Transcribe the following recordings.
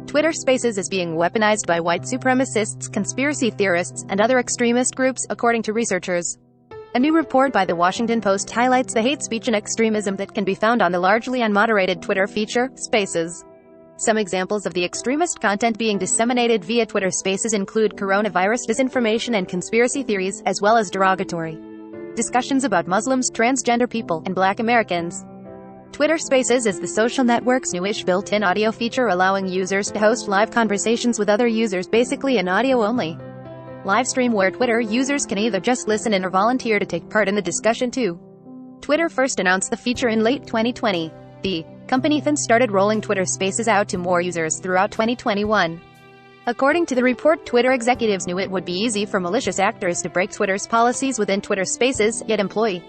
Twitter Spaces is being weaponized by white supremacists, conspiracy theorists, and other extremist groups, according to researchers. A new report by The Washington Post highlights the hate speech and extremism that can be found on the largely unmoderated Twitter feature, Spaces. Some examples of the extremist content being disseminated via Twitter Spaces include coronavirus disinformation and conspiracy theories, as well as derogatory discussions about Muslims, transgender people, and Black Americans. Twitter Spaces is the social network's newish built-in audio feature, allowing users to host live conversations with other users, basically an audio-only live stream where Twitter users can either just listen in or volunteer to take part in the discussion too. Twitter first announced the feature in late 2020. The company then started rolling Twitter Spaces out to more users throughout 2021. According to the report, Twitter executives knew it would be easy for malicious actors to break Twitter's policies within Twitter Spaces, yet employee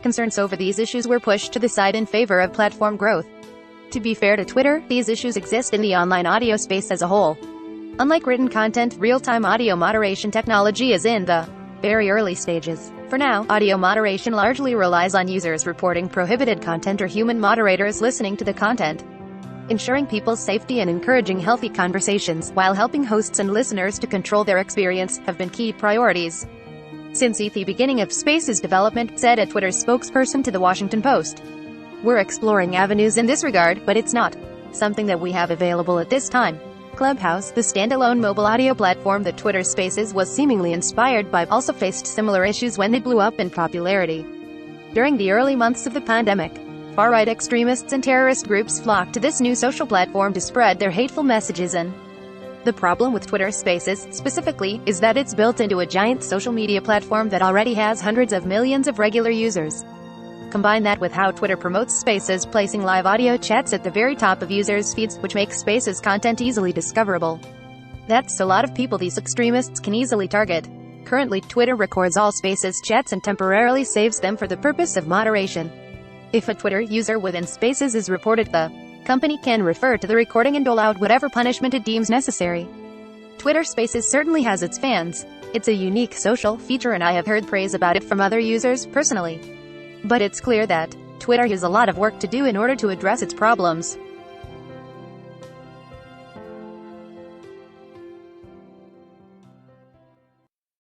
concerns over these issues were pushed to the side in favor of platform growth. To be fair to Twitter, these issues exist in the online audio space as a whole. Unlike written content, real-time audio moderation technology is in the very early stages. For now, audio moderation largely relies on users reporting prohibited content or human moderators listening to the content. Ensuring people's safety and encouraging healthy conversations, while helping hosts and listeners to control their experience, have been key priorities since the beginning of Spaces development, said a Twitter spokesperson to The Washington Post. We're exploring avenues in this regard, but it's not something that we have available at this time. Clubhouse, the standalone mobile audio platform that Twitter Spaces was seemingly inspired by, also faced similar issues when they blew up in popularity. During the early months of the pandemic, far-right extremists and terrorist groups flocked to this new social platform to spread their hateful messages, and the problem with Twitter Spaces, specifically, is that it's built into a giant social media platform that already has hundreds of millions of regular users. Combine that with how Twitter promotes Spaces, placing live audio chats at the very top of users' feeds, which makes Spaces content easily discoverable. That's a lot of people these extremists can easily target. Currently, Twitter records all Spaces chats and temporarily saves them for the purpose of moderation. If a Twitter user within Spaces is reported, the company can refer to the recording and dole out whatever punishment it deems necessary. Twitter Spaces certainly has its fans. It's a unique social feature and I have heard praise about it from other users, personally. But it's clear that Twitter has a lot of work to do in order to address its problems.